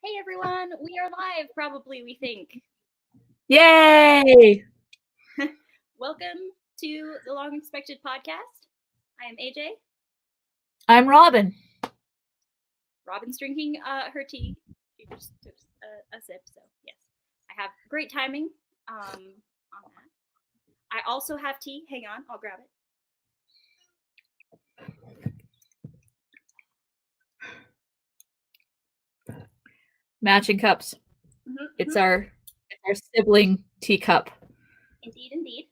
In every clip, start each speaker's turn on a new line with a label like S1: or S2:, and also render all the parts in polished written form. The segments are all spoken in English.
S1: Hey everyone, we are live, probably, we think.
S2: Yay!
S1: Welcome to the Long Expected Podcast. I am AJ.
S2: I'm Robin.
S1: Robin's drinking her tea. She just took a sip, so yes. I have great timing on that. I also have tea. Hang on, I'll grab it.
S2: Matching cups. It's our sibling teacup.
S1: Indeed, indeed.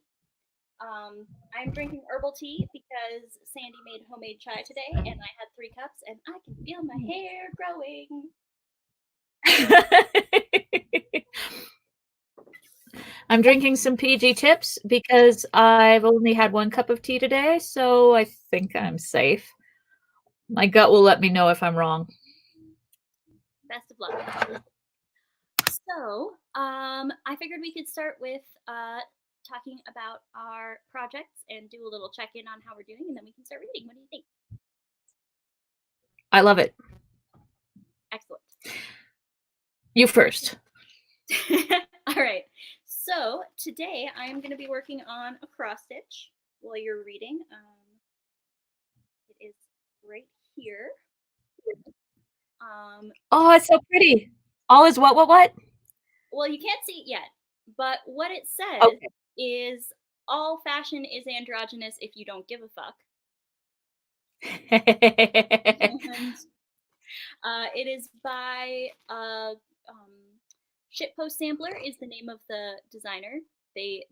S1: I'm drinking herbal tea because Sandy made homemade chai today, and I had 3 cups, and I can feel my hair growing.
S2: I'm drinking some PG Tips because I've only had 1 cup of tea today, so I think I'm safe. My gut will let me know if I'm wrong.
S1: Best of luck. So, I figured we could start with talking about our projects and do a little check-in on how we're doing, and then we can start reading. What do you think?
S2: I love it.
S1: Excellent.
S2: You first.
S1: All right. So today I am going to be working on a cross stitch while you're reading. It is right here.
S2: Oh, it's so pretty. All is what?
S1: Well, you can't see it yet, but what it says is all fashion is androgynous if you don't give a fuck. And, it is by Shitpost Sampler is the name of the designer. They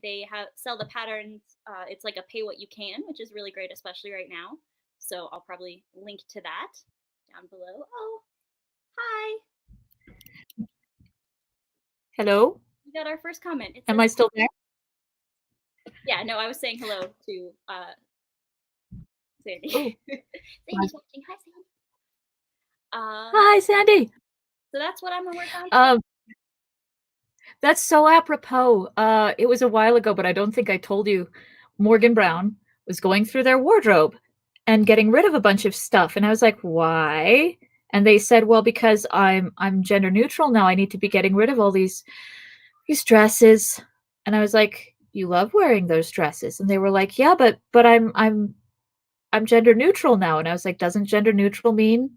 S1: sell the patterns. It's like a pay what you can, which is really great, especially right now. So I'll probably link to that down below. Oh, hi.
S2: Hello.
S1: We got our first comment.
S2: Am I still there?
S1: Yeah, no, I was saying hello to Sandy. Sandy's watching. Hi, Sandy.
S2: Hi, Sandy.
S1: So that's what I'm gonna work on.
S2: That's so apropos. It was a while ago, but I don't think I told you. Morgan Brown was going through their wardrobe and getting rid of a bunch of stuff, and I was like, "Why?" And they said, "Well, because I'm gender neutral now. I need to be getting rid of all these dresses." And I was like, "You love wearing those dresses?" And they were like, "Yeah, but I'm gender neutral now." And I was like, "Doesn't gender neutral mean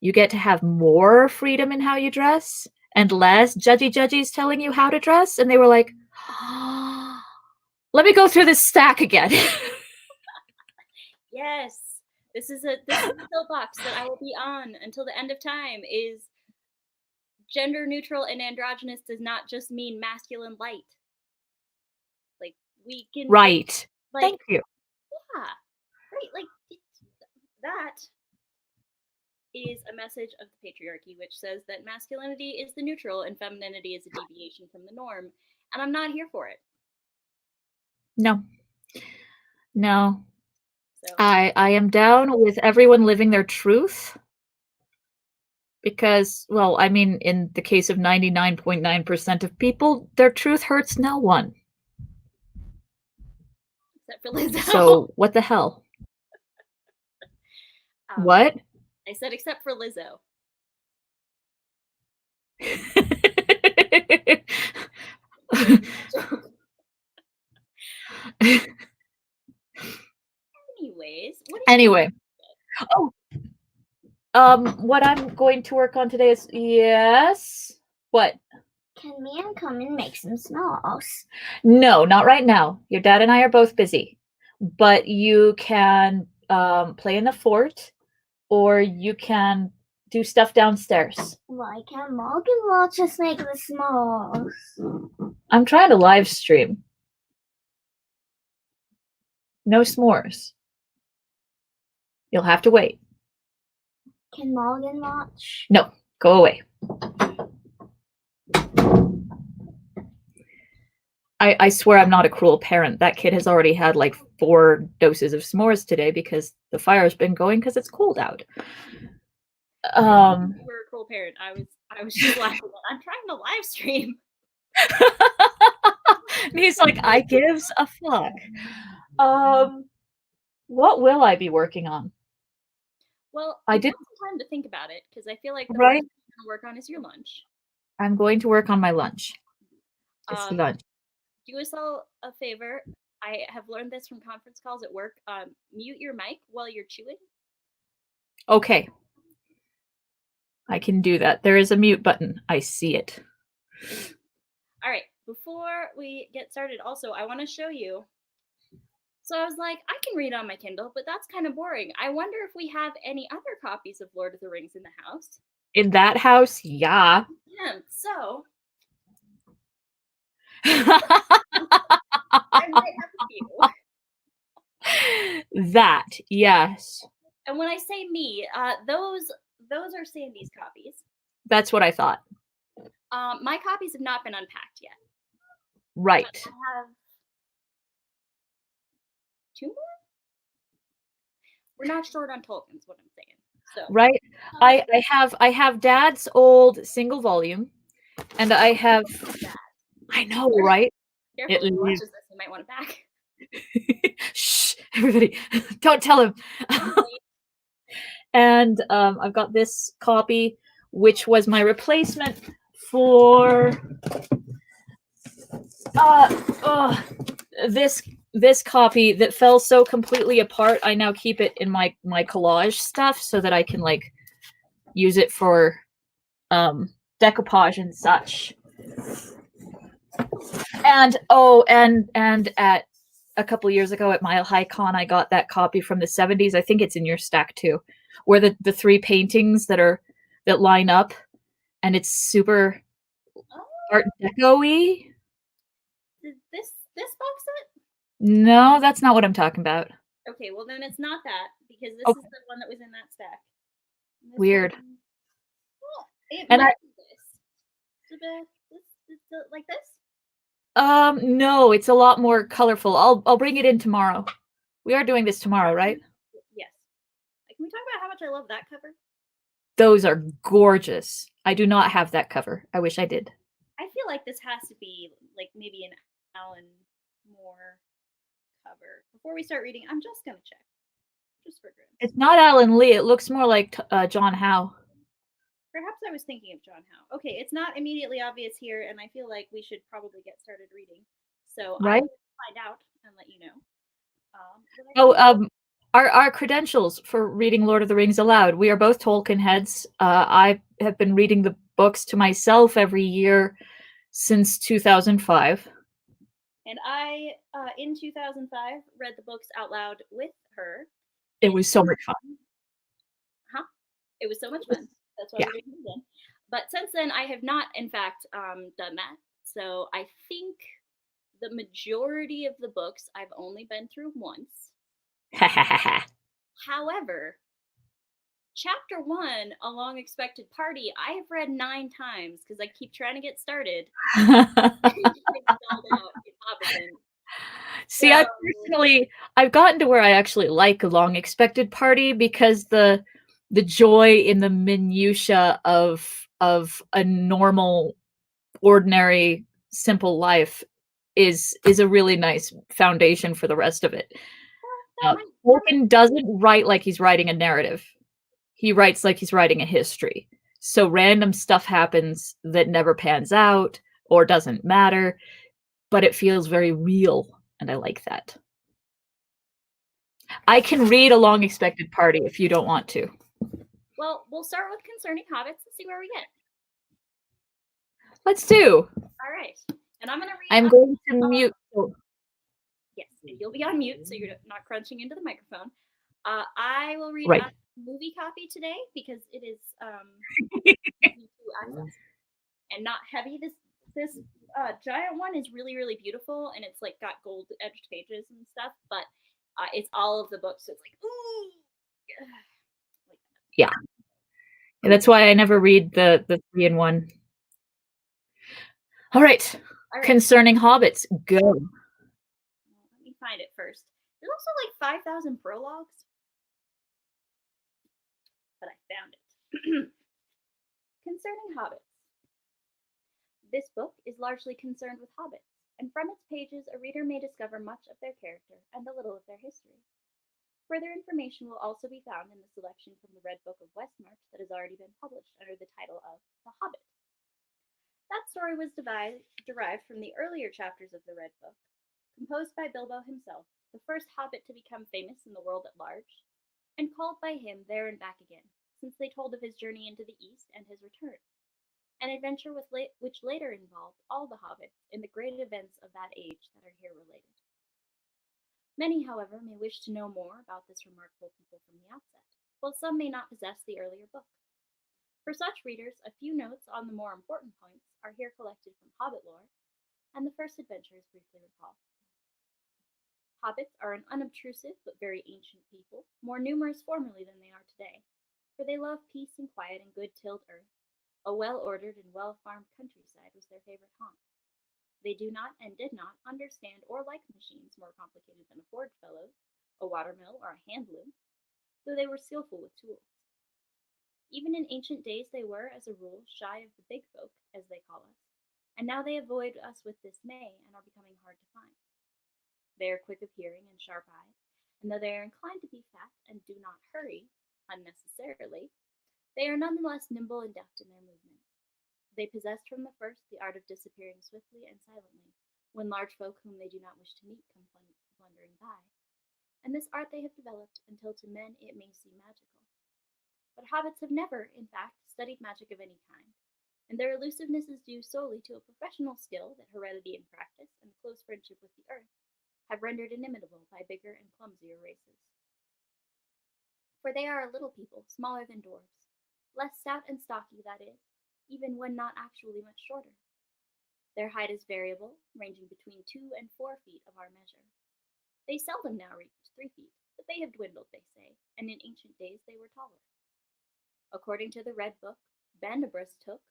S2: you get to have more freedom in how you dress and less judgy's telling you how to dress?" And they were like, oh, "Let me go through this stack again."
S1: Yes. This is a soapbox that I will be on until the end of time. Is gender neutral and androgynous does not just mean masculine light. Like, we can
S2: right.
S1: Like,
S2: thank you.
S1: Yeah, right. Like, that is a message of the patriarchy, which says that masculinity is the neutral and femininity is a deviation from the norm, and I'm not here for it.
S2: No. So. I am down with everyone living their truth. Because, well, I mean, in the case of 99.9% of people, their truth hurts no one.
S1: Except for Lizzo.
S2: So, what the hell? What?
S1: I said except for Lizzo.
S2: Anyway. What I'm going to work on today is, yes? What?
S3: Can man come and make some s'mores?
S2: No, not right now. Your dad and I are both busy. But you can play in the fort, or you can do stuff downstairs.
S3: Why can't Morgan Law just make the s'mores?
S2: I'm trying to live stream. No s'mores. You'll have to wait.
S3: Can Morgan watch?
S2: No, go away. I swear I'm not a cruel parent. That kid has already had like 4 doses of s'mores today because the fire's been going because it's cold out.
S1: You were a cruel parent. I was just laughing. I'm trying to live stream.
S2: And he's like, I gives a fuck. What will I be working on?
S1: Well, I did some time to think about it because I feel like the
S2: right?
S1: gonna work on is your lunch.
S2: I'm going to work on my lunch. It's lunch.
S1: Do us all a favor. I have learned this from conference calls at work. Mute your mic while you're chewing.
S2: Okay. I can do that. There is a mute button. I see it.
S1: All right. Before we get started, also, I want to show you. So I was like, I can read on my Kindle, but that's kind of boring. I wonder if we have any other copies of Lord of the Rings in the house.
S2: In that house? Yeah.
S1: Yeah. So I might have a few.
S2: That, yes.
S1: And when I say me, those are Sandy's copies.
S2: That's what I thought.
S1: My copies have not been unpacked yet.
S2: Right.
S1: But I have 2 more? We're not short on Tolkien's, what I'm saying. So
S2: right. I have Dad's old single volume, and I have. I know, right?
S1: Careful, if he watches this, he might want it back.
S2: Shh, everybody, don't tell him. And I've got this copy, which was my replacement for this copy that fell so completely apart. I now keep it in my collage stuff so that I can like use it for decoupage and such. And and at a couple years ago at Mile High Con, I got that copy from the 70s. I think it's in your stack too, where the 3 paintings that line up, and it's super Art Deco-y.
S1: This box set?
S2: No, that's not what I'm talking about.
S1: Okay, well then it's not that, because this
S2: Okay.
S1: is the one that was in that stack.
S2: Weird.
S1: Well, it
S2: And
S1: might be this. Like this?
S2: No, it's a lot more colorful. I'll bring it in tomorrow. We are doing this tomorrow, right?
S1: Yes. Can we talk about how much I love that cover?
S2: Those are gorgeous. I do not have that cover. I wish I did.
S1: I feel like this has to be like maybe an Alan Moore cover. Before we start reading, I'm just gonna check. Just for grins.
S2: It's not Alan Lee. It looks more like John Howe.
S1: Perhaps I was thinking of John Howe. Okay, it's not immediately obvious here, and I feel like we should probably get started reading. So
S2: right?
S1: I'll find out and let you know.
S2: Our credentials for reading Lord of the Rings aloud. We are both Tolkien heads. I have been reading the books to myself every year since 2005.
S1: And I, in 2005, read the books out loud with her.
S2: It was so much fun.
S1: It was so much fun. That's why we're doing it again. But since then, I have not, in fact, done that. So I think the majority of the books I've only been through once. However, chapter 1, A Long Expected Party, I have read 9 times because I keep trying to get started.
S2: See, I've gotten to where I actually like A Long Expected Party because the joy in the minutiae of a normal, ordinary, simple life is a really nice foundation for the rest of it. Tolkien doesn't write like he's writing a narrative. He writes like he's writing a history. So random stuff happens that never pans out or doesn't matter, but it feels very real, and I like that. I can read A Long Expected Party if you don't want to.
S1: Well, we'll start with Concerning Hobbits and see where we get.
S2: Let's do.
S1: All right. And I'm going to read.
S2: I'm going to mute.
S1: Yes, and you'll be on mute, so you're not crunching into the microphone. I will read a movie copy today because it is easy to access and not heavy. This giant one is really, really beautiful, and it's like got gold edged pages and stuff, but it's all of the books, so it's like, ooh.
S2: Yeah. And that's why I never read the 3-in-1. All right. Concerning Hobbits, go.
S1: Let me find it first. There's also like 5,000 prologues, but I found it. Concerning Hobbits. This book is largely concerned with hobbits, and from its pages a reader may discover much of their character and a little of their history. Further information will also be found in the selection from the Red Book of Westmarch that has already been published under the title of The Hobbit. That story was derived from the earlier chapters of the Red Book, composed by Bilbo himself, the first hobbit to become famous in the world at large, and called by him there and back again, since they told of his journey into the East and his return, an adventure which later involved all the hobbits in the great events of that age that are here related. Many, however, may wish to know more about this remarkable people from the outset, while some may not possess the earlier book. For such readers, a few notes on the more important points are here collected from Hobbit lore, and the first adventure is briefly recalled. Hobbits are an unobtrusive but very ancient people, more numerous formerly than they are today, for they love peace and quiet and good tilled earth. A well-ordered and well-farmed countryside was their favorite haunt. They do not and did not understand or like machines more complicated than a forge bellows, a watermill, or a hand loom, though they were skillful with tools. Even in ancient days they were, as a rule, shy of the big folk, as they call us, and now they avoid us with dismay and are becoming hard to find. They are quick of hearing and sharp-eyed, and though they are inclined to be fat and do not hurry unnecessarily, they are nonetheless nimble and deft in their movements. They possessed from the first the art of disappearing swiftly and silently, when large folk whom they do not wish to meet come blundering by, and this art they have developed until to men it may seem magical. But hobbits have never, in fact, studied magic of any kind, and their elusiveness is due solely to a professional skill that heredity and practice and close friendship with the earth have rendered inimitable by bigger and clumsier races. For they are a little people, smaller than dwarves, less stout and stocky, that is, even when not actually much shorter. Their height is variable, ranging between 2 and 4 feet of our measure. They seldom now reach 3 feet, but they have dwindled, they say, and in ancient days they were taller. According to the Red Book, Bandabrastuk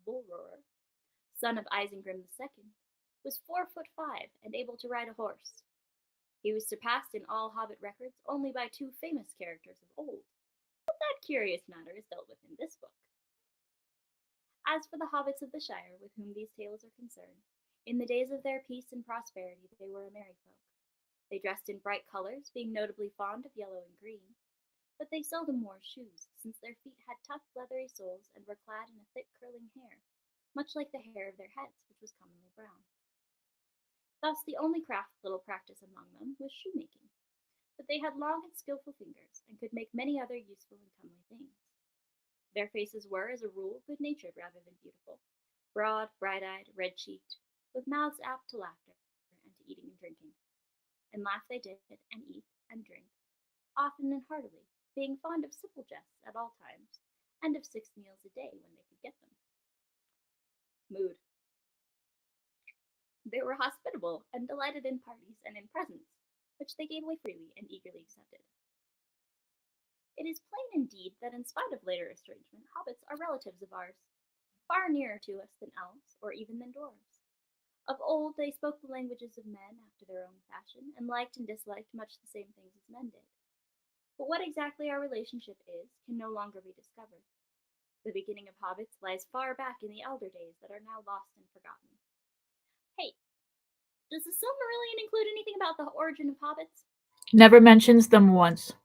S1: (Bullroarer), son of Isengrim II, was 4'5" and able to ride a horse. He was surpassed in all Hobbit records only by 2 famous characters of old, but that curious matter is dealt with in this book. As for the hobbits of the Shire, with whom these tales are concerned, in the days of their peace and prosperity they were a merry folk. They dressed in bright colors, being notably fond of yellow and green, but they seldom wore shoes, since their feet had tough leathery soles and were clad in a thick curling hair, much like the hair of their heads, which was commonly brown. Thus the only little practice among them was shoemaking, but they had long and skillful fingers, and could make many other useful and comely things. Their faces were, as a rule, good-natured rather than beautiful, broad, bright-eyed, red-cheeked, with mouths apt to laughter and to eating and drinking. And laugh they did, and eat, and drink, often and heartily, being fond of simple jests at all times, and of 6 meals a day when they could get them. Mood. They were hospitable, and delighted in parties and in presents, which they gave away freely and eagerly accepted. It is plain indeed that in spite of later estrangement, hobbits are relatives of ours, far nearer to us than elves, or even than dwarves. Of old they spoke the languages of men after their own fashion, and liked and disliked much the same things as men did. But what exactly our relationship is can no longer be discovered. The beginning of hobbits lies far back in the elder days that are now lost and forgotten. Hey, does the Silmarillion include anything about the origin of hobbits?
S2: Never mentions them once.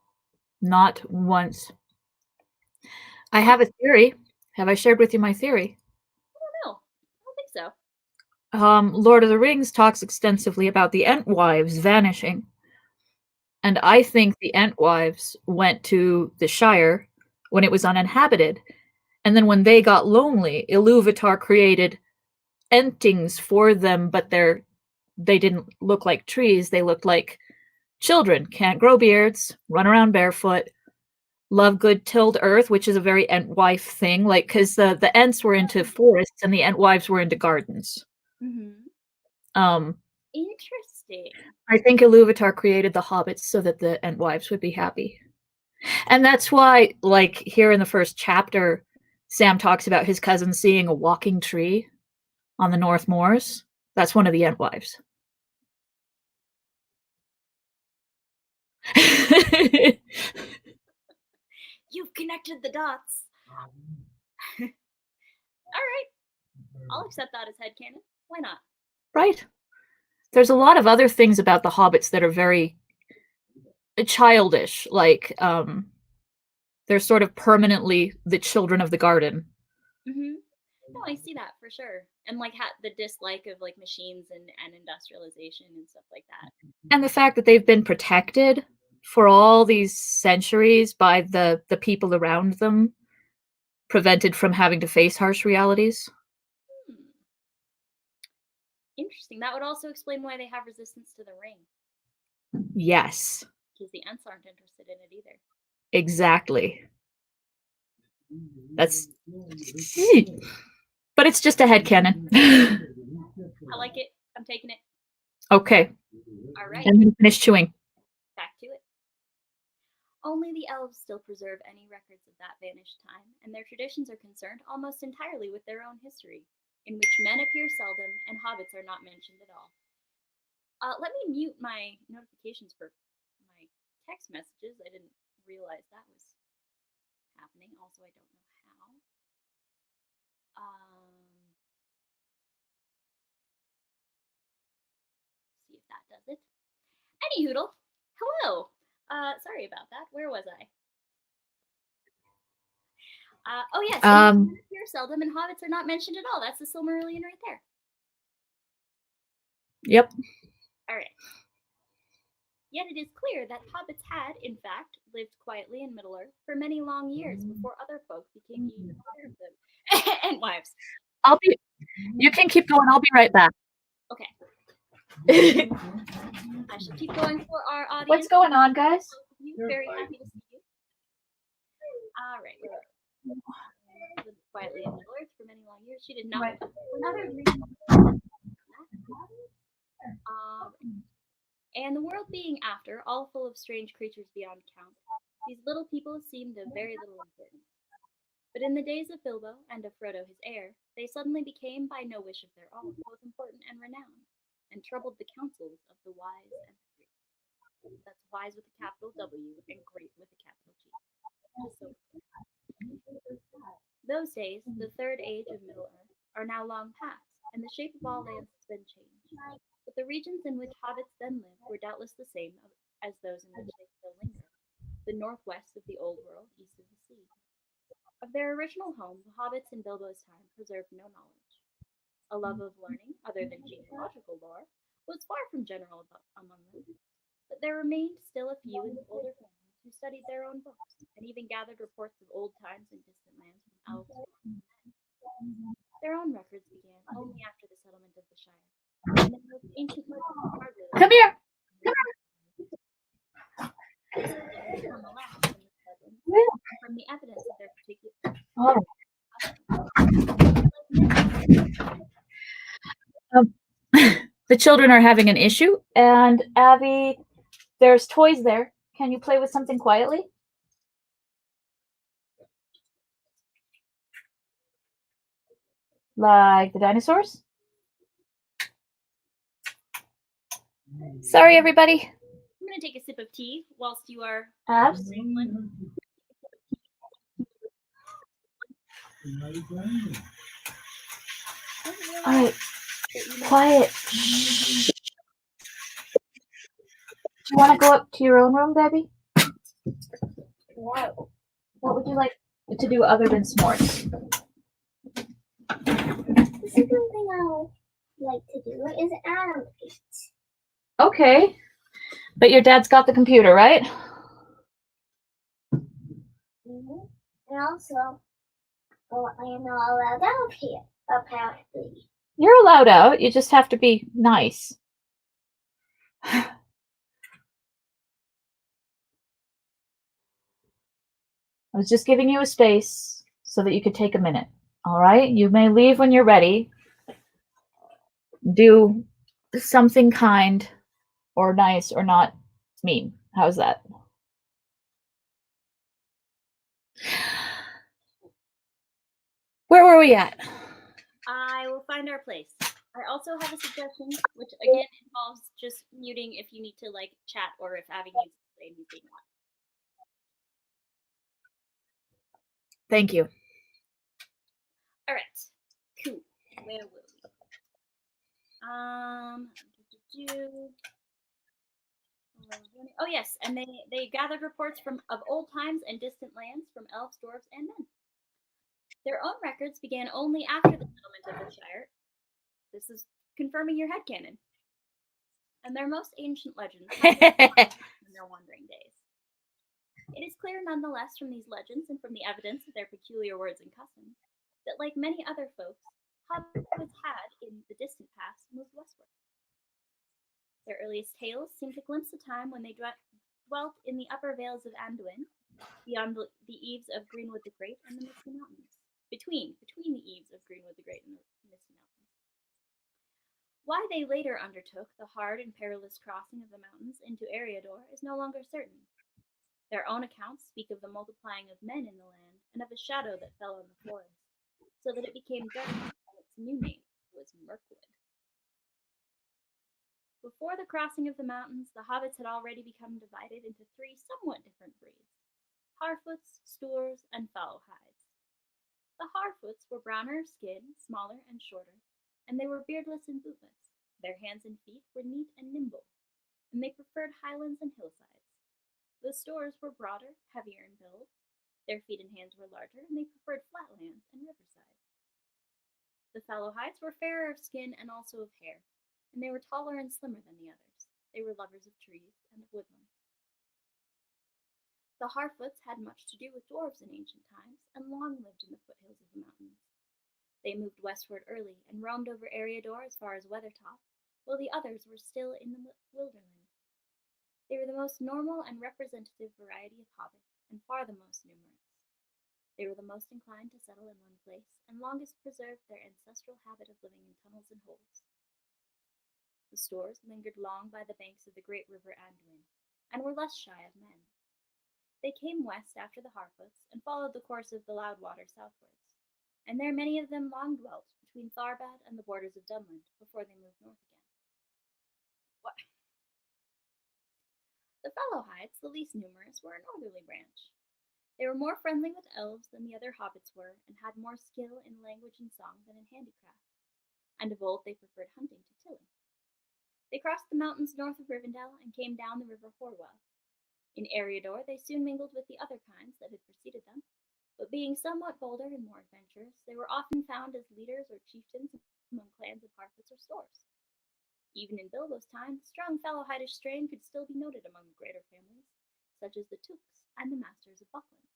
S2: Not once. I have a theory. Have I shared with you my theory?
S1: I don't know. I don't think so.
S2: Lord of the Rings talks extensively about the Entwives vanishing. And I think the Entwives went to the Shire when it was uninhabited. And then when they got lonely, Ilúvatar created Entings for them, but they didn't look like trees. They looked like children. Can't grow beards, run around barefoot, love good tilled earth, which is a very Entwife thing. Like, because the Ents were into forests and the Entwives were into gardens.
S1: Mm-hmm. Interesting.
S2: I think Ilúvatar created the hobbits so that the Entwives would be happy. And that's why, like, here in the first chapter, Sam talks about his cousin seeing a walking tree on the North Moors. That's one of the Entwives.
S1: You've connected the dots. All right. I'll accept that as headcanon. Why not?
S2: Right. There's a lot of other things about the hobbits that are very childish, like they're sort of permanently the children of the garden.
S1: No, I see that for sure, and like the dislike of like machines and industrialization and stuff like that.
S2: And the fact that they've been protected for all these centuries by the people around them, prevented from having to face harsh realities.
S1: Interesting. That would also explain why they have resistance to the ring.
S2: Yes.
S1: Because the Ents aren't interested in it either.
S2: Exactly. That's... But it's just a headcanon.
S1: I like it. I'm taking it.
S2: Okay.
S1: All right.
S2: I'm going to finish chewing.
S1: Back to it. Only the elves still preserve any records of that vanished time, and their traditions are concerned almost entirely with their own history, in which men appear seldom and hobbits are not mentioned at all. Let me mute my notifications for my text messages. I didn't realize that was happening. Also, I don't know how. See if that does it. Any hoodle. Hello. Sorry about that. Where was I? Oh yes. Here seldom and hobbits are not mentioned at all. That's the Silmarillion right there.
S2: Yep.
S1: All right. Yet it is clear that hobbits had, in fact, lived quietly in Middle-earth for many long years before other folk became even aware of them. And wives.
S2: You can keep going. I'll be right back.
S1: Okay. I shall keep going for our audience.
S2: What's going on, guys?
S1: Very happy to see you. All right. Lived quietly in Middle-earth for many long years. She did not. Right. And the world being after, all full of strange creatures beyond count, these little people seemed of very little importance. But in the days of Bilbo and of Frodo his heir, they suddenly became, by no wish of their own, both important and renowned, and troubled the counsels of the wise and the great. That's wise with a capital W and great with a capital G. So, those days, the third age of Middle-earth, are now long past, and the shape of all lands has been changed. But the regions in which hobbits then lived were doubtless the same as those in which they still linger, the northwest of the Old World, east of the sea. Of their original home, the hobbits in Bilbo's time preserved no knowledge. A love of learning, other than genealogical lore, was far from general among them, but there remained still a few in the older families who studied their own books, and even gathered reports of old times and distant lands from elves or men. Their own records began only after the settlement of the Shire. And the most ancient
S2: Come here.
S1: From the evidence of their particular.
S2: The children are having an issue, and Abby, there's toys there. Can you play with something quietly? Like the dinosaurs? Sorry, everybody.
S1: I'm going to take a sip of tea whilst you are...
S2: Abs? All right. Quiet. Shh. Do you want to go up to your own room, Debbie?
S3: No.
S2: What would you like to do other than s'mores?
S3: The second thing I would like to do is animate.
S2: Okay. But your dad's got the computer, right?
S3: Mm-hmm. And also, well, I am not allowed out here, apparently.
S2: You're allowed out. You just have to be nice. I was just giving you a space so that you could take a minute. All right? You may leave when you're ready. Do something kind or nice or not mean. How's that? Where were we at?
S1: I will find our place. I also have a suggestion, which again involves just muting if you need to like chat or if Abby needs to say anything.
S2: Thank you.
S1: All right, cool. Where will we? Oh yes, and they gathered reports of old times and distant lands from elves, dwarves, and men. Their own records began only after the settlement of the Shire. This is confirming your headcanon. And their most ancient legends in their wandering days. It is clear nonetheless from these legends and from the evidence of their peculiar words and customs that, like many other folks, Hobbits had, in the distant past, moved westward. Their earliest tales seem to glimpse a time when they dwelt in the upper vales of Anduin, beyond the eaves of Greenwood the Great and the Misty Mountains. Between the eaves of Greenwood the Great and the Misty Mountains. Why they later undertook the hard and perilous crossing of the mountains into Eriador is no longer certain. Their own accounts speak of the multiplying of men in the land and of a shadow that fell on the forest, so that it became dark, and its new name was Mirkwood. Before the crossing of the mountains, the hobbits had already become divided into three somewhat different breeds: Harfoots, Stoors, and Foulhides. The Harfoots were browner of skin, smaller and shorter, and they were beardless and bootless. Their hands and feet were neat and nimble, and they preferred highlands and hillsides. The Stoors were broader, heavier in build. Their feet and hands were larger, and they preferred flatlands and riversides. The Foulhides were fairer of skin and also of hair, and they were taller and slimmer than the others. They were lovers of trees and of woodland. The Harfoots had much to do with dwarves in ancient times, and long lived in the foothills of the mountains. They moved westward early, and roamed over Eriador as far as Weathertop, while the others were still in the Wilderland. They were the most normal and representative variety of hobbit, and far the most numerous. They were the most inclined to settle in one place, and longest preserved their ancestral habit of living in tunnels and holes. The Stoors lingered long by the banks of the great river Anduin, and were less shy of men. They came west after the Harfoots, and followed the course of the Loudwater southwards, and there many of them long dwelt between Tharbad and the borders of Dunland before they moved north again. What? The Foulhides, the least numerous, were a northerly branch. They were more friendly with elves than the other hobbits were, and had more skill in language and song than in handicraft, and of old they preferred hunting to tilling. They crossed the mountains north of Rivendell and came down the river Horwell. In Eriador they soon mingled with the other kinds that had preceded them, but being somewhat bolder and more adventurous, they were often found as leaders or chieftains among clans of Harfoots or Stoors. Even in Bilbo's time, the strong Foulhidish strain could still be noted among the greater families, such as the Tooks and the Masters of Buckland.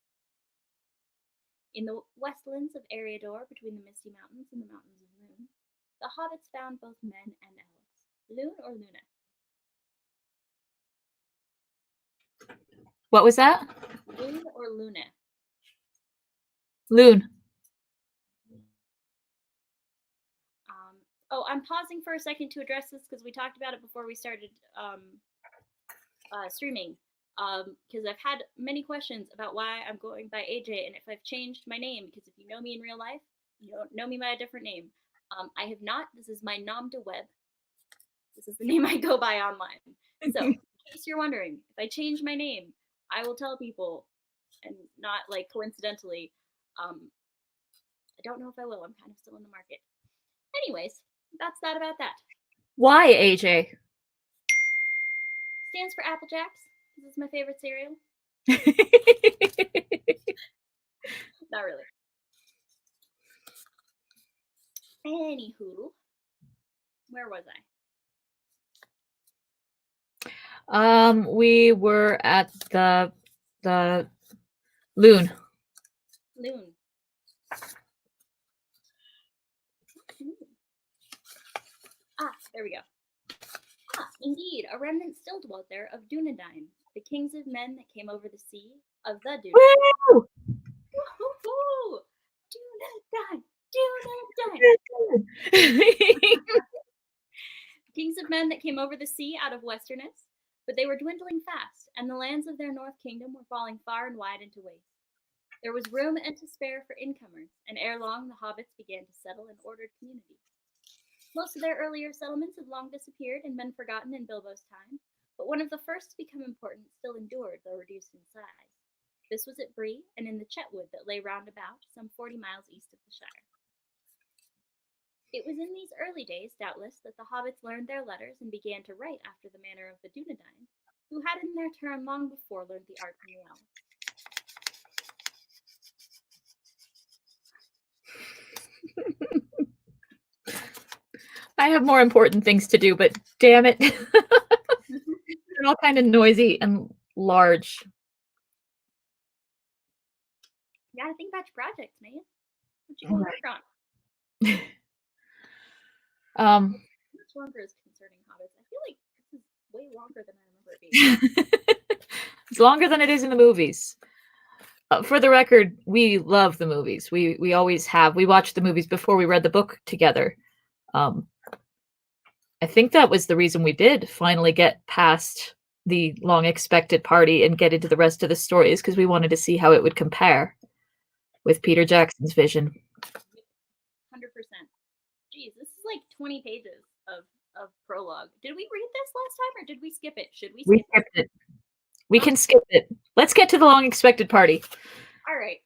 S1: In the westlands of Eriador, between the Misty Mountains and the Mountains of Lune, the hobbits found both men and elves. Lune or Luna?
S2: What was that?
S1: Lune or Luna?
S2: Loon.
S1: I'm pausing for a second to address this because we talked about it before we started streaming. Because I've had many questions about why I'm going by AJ and if I've changed my name. Because if you know me in real life, you don't know me by a different name. I have not. This is my nom de web. This is the name I go by online. So, in case you're wondering, if I change my name, I will tell people, and not like coincidentally. I don't know if I will. I'm kind of still in the market. Anyways, that's that about that.
S2: Why, AJ?
S1: Stands for Apple Jacks. This is my favorite cereal. Not really. Anywho, where was I?
S2: We were at the Loon.
S1: Loon. There we go. Indeed, a remnant still dwelt there of Dunedain, the kings of men that came over the sea, of the Dunedain.
S2: Woo!
S1: Woo-hoo-hoo! Dunedain! Kings of men that came over the sea out of Westerness, but they were dwindling fast, and the lands of their north kingdom were falling far and wide into waste. There was room and to spare for incomers, and ere long the hobbits began to settle in ordered communities. Most of their earlier settlements had long disappeared and been forgotten in Bilbo's time, but one of the first to become important still endured, though reduced in size. This was at Bree, and in the Chetwood that lay round about, some 40 miles east of the Shire. It was in these early days, doubtless, that the hobbits learned their letters and began to write after the manner of the Dunedain, who had in their turn long before learned the art from the elves.
S2: I have more important things to do, but damn it. They're all kind of noisy and large.
S1: You gotta think about your projects, man. What you gonna work on? How much longer is Concerning Hobbits? I feel like this is way longer than I remember it being.
S2: It's longer than it is in the movies. For the record, we love the movies. We always have. We watched the movies before we read the book together. I think that was the reason we did finally get past the long expected party and get into the rest of the story, is because we wanted to see how it would compare with Peter Jackson's vision.
S1: 100%. Geez, this is like 20 pages of prologue. Did we read this last time or did we skip it? Should we skip
S2: skipped it? We can skip it. Let's get to the long expected party.
S1: All right.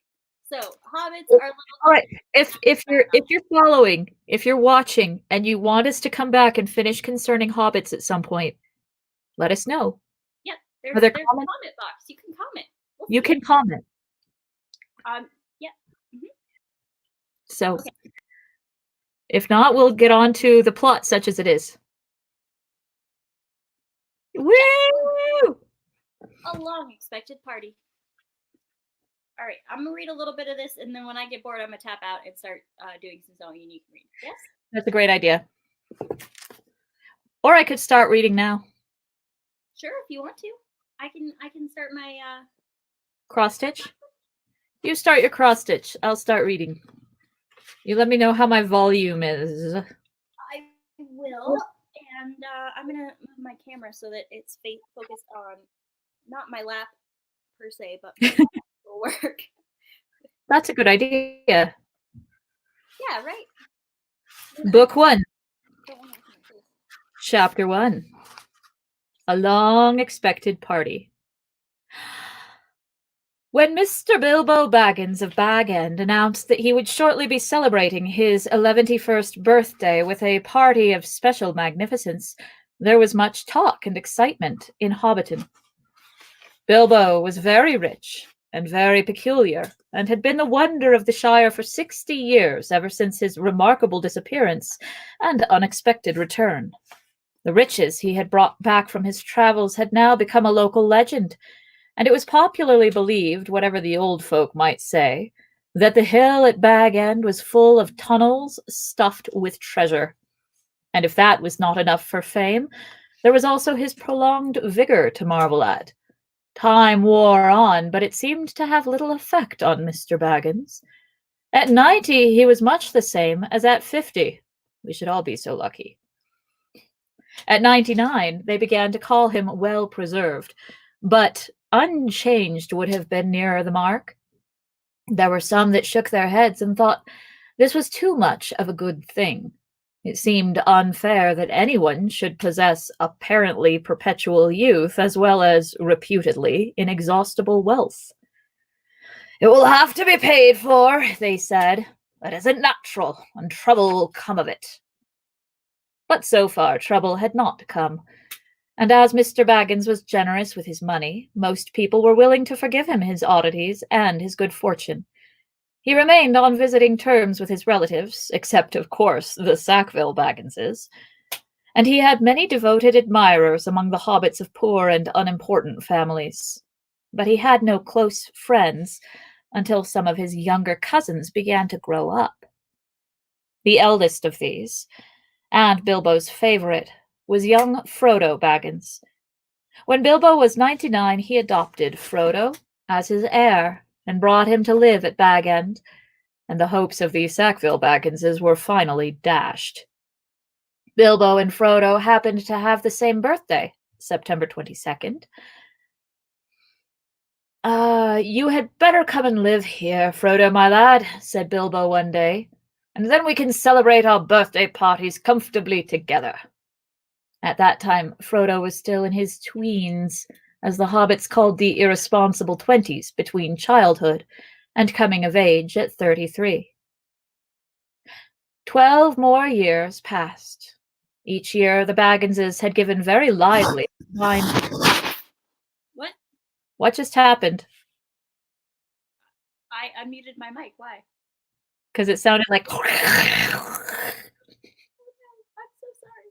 S1: So hobbits are little.
S2: All right. If you're following, if you're watching, and you want us to come back and finish Concerning Hobbits at some point, let us know.
S1: Yep.
S2: Are
S1: There's
S2: there
S1: a comment box. You can comment.
S2: You can comment.
S1: Yeah.
S2: So, if not, we'll get on to the plot, such as it is. Woo!
S1: A long expected party. All right, I'm gonna read a little bit of this, and then when I get bored, I'm gonna tap out and start doing some sewing, and you can read. Yes.
S2: That's a great idea. Or I could start reading now.
S1: Sure, if you want to. I can start my
S2: cross stitch. You start your cross stitch. I'll start reading. You let me know how my volume is.
S1: I will, and I'm gonna move my camera so that it's focused on not my lap per se, but my work.
S2: That's a good idea.
S1: Yeah, right.
S2: Book 1. Chapter 1. A long expected party. When Mr. Bilbo Baggins of Bag End announced that he would shortly be celebrating his 11st birthday with a party of special magnificence, there was much talk and excitement in Hobbiton. Bilbo was very rich and very peculiar, and had been the wonder of the Shire for 60 years, ever since his remarkable disappearance and unexpected return. The riches he had brought back from his travels had now become a local legend, and it was popularly believed, whatever the old folk might say, that the hill at Bag End was full of tunnels stuffed with treasure. And if that was not enough for fame, there was also his prolonged vigor to marvel at. Time wore on, but it seemed to have little effect on Mr. Baggins. At 90, he was much the same as at 50. We should all be so lucky. At 99, they began to call him well-preserved, but unchanged would have been nearer the mark. There were some that shook their heads and thought this was too much of a good thing. It seemed unfair that anyone should possess apparently perpetual youth as well as reputedly inexhaustible wealth. It will have to be paid for, they said. That isn't natural, and trouble will come of it. But so far trouble had not come, and as Mr. Baggins was generous with his money, most people were willing to forgive him his oddities and his good fortune. He remained on visiting terms with his relatives, except, of course, the Sackville Bagginses, and he had many devoted admirers among the hobbits of poor and unimportant families. But he had no close friends until some of his younger cousins began to grow up. The eldest of these, and Bilbo's favorite, was young Frodo Baggins. When Bilbo was 99, he adopted Frodo as his heir and brought him to live at Bag End, and the hopes of the Sackville Bagginses were finally dashed. Bilbo and Frodo happened to have the same birthday, September 22nd. You had better come and live here, Frodo, my lad, said Bilbo one day, and then we can celebrate our birthday parties comfortably together. At that time, Frodo was still in his tweens, as the hobbits called the irresponsible 20s between childhood and coming of age at 33. 12 more years passed. Each year, the Bagginses had given very lively, What just happened?
S1: I unmuted my mic. Why?
S2: Because it sounded like.
S1: I'm so sorry.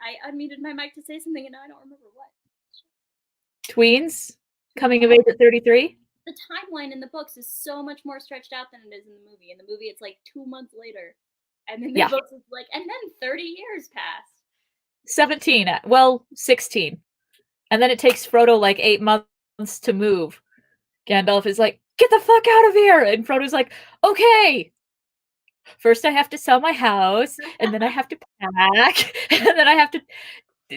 S1: I unmuted my mic to say something, and now I don't remember what.
S2: Tweens coming of age at 33?
S1: The timeline in the books is so much more stretched out than it is in the movie. In the movie, it's like 2 months later. And in the books, it's like, and then 30 years passed.
S2: 17. Well, 16. And then it takes Frodo like 8 months to move. Gandalf is like, get the fuck out of here! And Frodo's like, okay! First I have to sell my house, and then I have to pack, and then I have to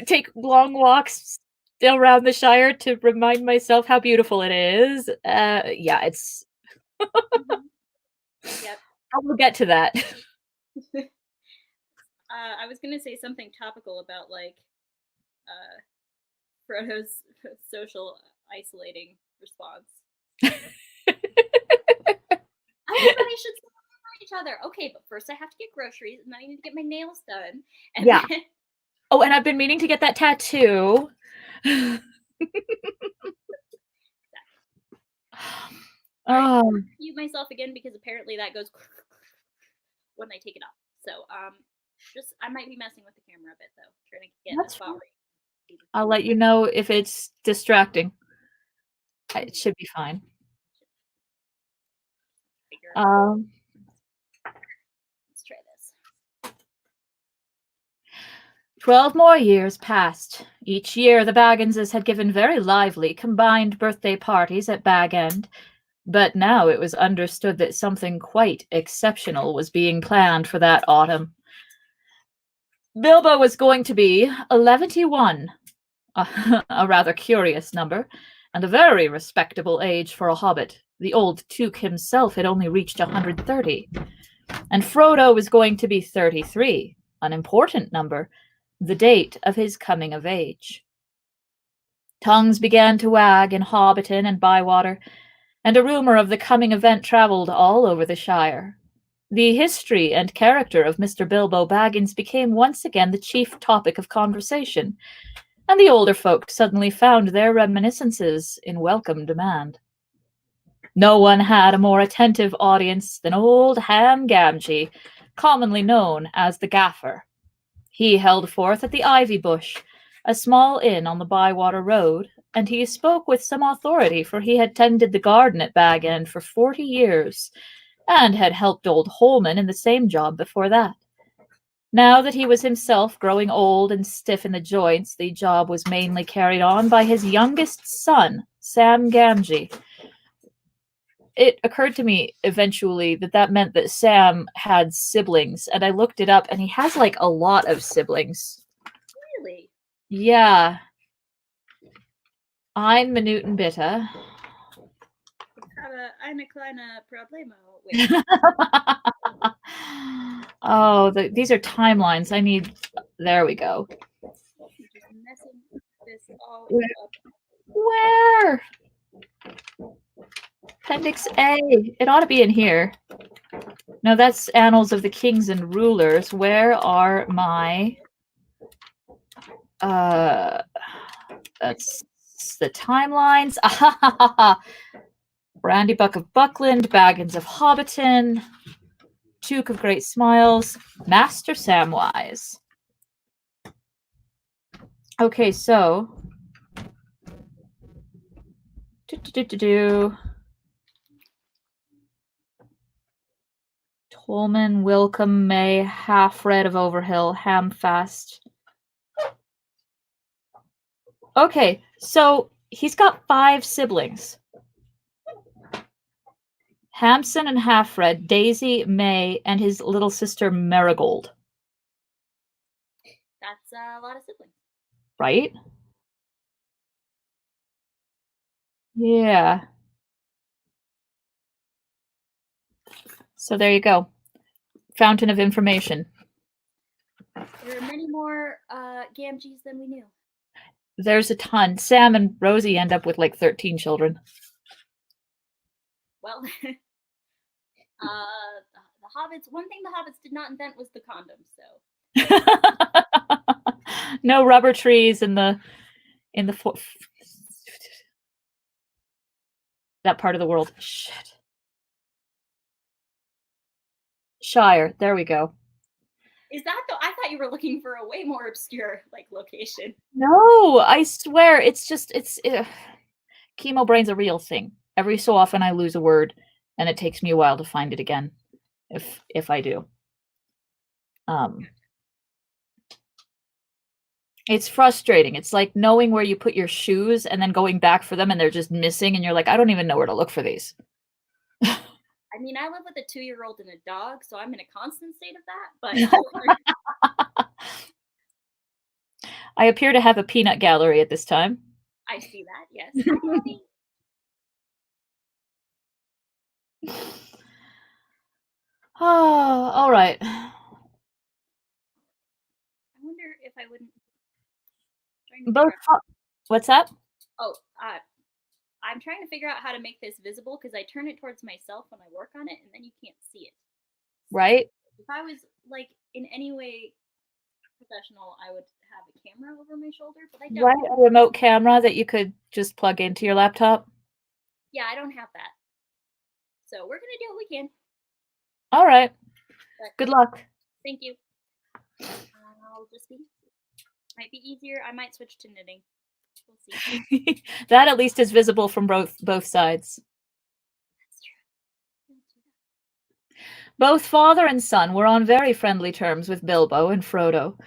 S2: take long walks around the Shire to remind myself how beautiful it is. Yeah, it's...
S1: Yep.
S2: I will get to that.
S1: I was gonna say something topical about like Frodo's social isolating response. Everybody should support each other. Okay, but first I have to get groceries, and then I need to get my nails done. And
S2: yeah.
S1: Then...
S2: Oh, and I've been meaning to get that tattoo.
S1: I mute myself again because apparently that goes when I take it off. So just I might be messing with the camera a bit though, trying to get the spot right.
S2: I'll let you know if it's distracting. It should be fine.
S1: Let's try this.
S2: 12 more years passed. Each year the Bagginses had given very lively combined birthday parties at Bag End, but now it was understood that something quite exceptional was being planned for that autumn. Bilbo was going to be 11, a rather curious number, and a very respectable age for a hobbit. The old Took himself had only reached 130. And Frodo was going to be 33, an important number, the date of his coming of age. Tongues began to wag in Hobbiton and Bywater, and a rumor of the coming event traveled all over the Shire. The history and character of Mr. Bilbo Baggins became once again the chief topic of conversation, and the older folk suddenly found their reminiscences in welcome demand. No one had a more attentive audience than old Ham Gamgee, commonly known as the Gaffer. He held forth at the Ivy Bush, a small inn on the Bywater Road, and he spoke with some authority, for he had tended the garden at Bag End for 40 years, and had helped old Holman in the same job before that. Now that he was himself growing old and stiff in the joints, the job was mainly carried on by his youngest son, Sam Gamgee. It occurred to me eventually that that meant that Sam had siblings, and I looked it up, and he has like a lot of siblings.
S1: Really?
S2: Yeah. Ein Minuten bitte.
S1: Ich habe eine kleine Probleme.
S2: Oh, these are timelines. I need... There we go.
S1: Just messing this all up.
S2: Where? Appendix A. It ought to be in here. No, that's Annals of the Kings and Rulers. Where are my... That's the timelines. Brandybuck of Buckland, Baggins of Hobbiton, Took of Great Smiles, Master Samwise. Okay, so... Tolman, Wilcom, May, Half-Red of Overhill, Hamfast. Okay, so he's got 5 siblings. Hamson and Half-Red, Daisy, May, and his little sister Marigold.
S1: That's a lot of siblings.
S2: Right? Yeah. So there you go. Fountain of information.
S1: There are many more Gamgees than we knew.
S2: There's a ton. Sam and Rosie end up with like 13 children.
S1: Well, the Hobbits, one thing the Hobbits did not invent was the condom, so.
S2: No rubber trees in the in the that part of the world. Shit. Shire. There we go.
S1: Is that the? I thought you were looking for a way more obscure like location.
S2: No, I swear it's just chemo brain's a real thing. Every so often I lose a word, and it takes me a while to find it again, if I do. It's frustrating. It's like knowing where you put your shoes and then going back for them and they're just missing, and you're like, I don't even know where to look for these.
S1: I mean, I live with a 2-year-old and a dog, so I'm in a constant state of that. But
S2: I appear to have a peanut gallery at this time.
S1: I see that. Yes.
S2: Oh, all right.
S1: I wonder if I wouldn't.
S2: What's that?
S1: Oh, I'm trying to figure out how to make this visible because I turn it towards myself when I work on it, and then you can't see it.
S2: Right.
S1: If I was like in any way professional, I would have a camera over my shoulder, but I don't.
S2: Right, a remote camera that you could just plug into your laptop.
S1: Yeah, I don't have that. So we're gonna do what we can.
S2: All right.
S1: But
S2: good luck.
S1: Thank you. I'll just be. Might be easier. I might switch to knitting. We'll see.
S2: That at least is visible from both sides.
S1: That's true.
S2: Both father and son were on very friendly terms with Bilbo and Frodo.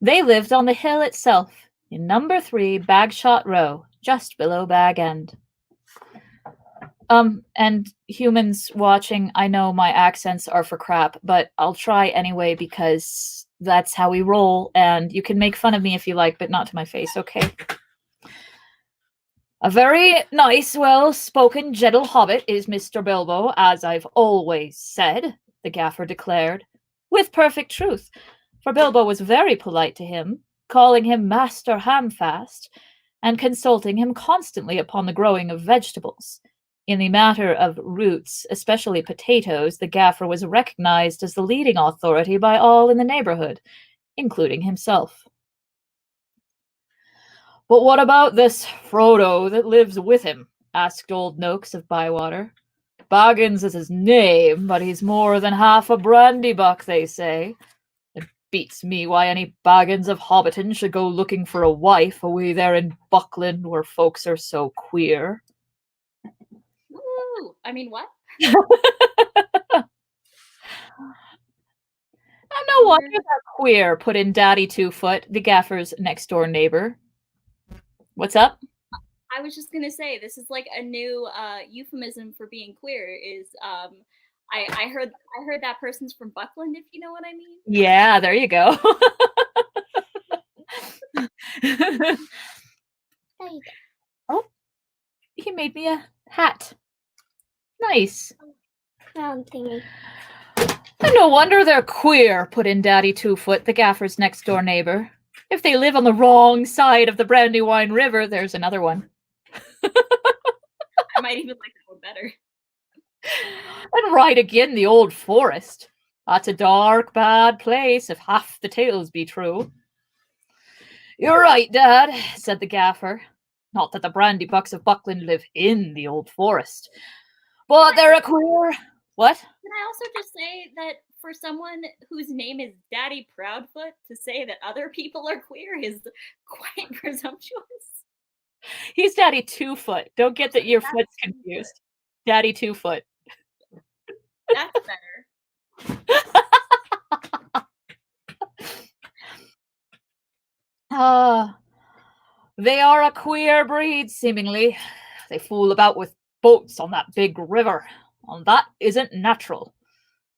S2: They lived on the hill itself, in number 3 Bagshot Row, just below Bag End. And humans watching, I know my accents are for crap, but I'll try anyway because that's how we roll, and you can make fun of me if you like, but not to my face, okay? A very nice, well-spoken, gentle hobbit is Mr. Bilbo, as I've always said, the gaffer declared, with perfect truth, for Bilbo was very polite to him, calling him Master Hamfast, and consulting him constantly upon the growing of vegetables. In the matter of roots, especially potatoes, the gaffer was recognized as the leading authority by all in the neighborhood, including himself. But what about this Frodo that lives with him? Asked old Noakes of Bywater. Baggins is his name, but he's more than half a brandy-buck, they say. It beats me why any Baggins of Hobbiton should go looking for a wife away there in Buckland, where folks are so queer.
S1: Woo! I mean, what?
S2: And no wonder they're queer, put in Daddy Two-Foot, the gaffer's next-door neighbor. What's up?
S1: I was just gonna say, this is like a new euphemism for being queer. Is I heard that person's from Buckland, if you know what I mean.
S2: Yeah, there you go. Oh, he made me a hat. Nice.
S3: Thingy.
S2: And no wonder they're queer, put in Daddy Two-Foot, the gaffer's next-door neighbor. If they live on the wrong side of the Brandywine River, there's another one.
S1: I might even like that one better.
S2: And right again the old forest. That's a dark, bad place, if half the tales be true. You're right, Dad, said the gaffer. Not that the Brandybucks of Buckland live in the old forest. But they're a queer... What?
S1: Can I also just say that for someone whose name is Daddy Proudfoot, to say that other people are queer is quite presumptuous.
S2: He's Daddy Two-Foot. Don't get that your foot's confused. Daddy Two-Foot.
S1: That's better.
S2: They are a queer breed, seemingly. They fool about with boats on that big river, and that isn't natural.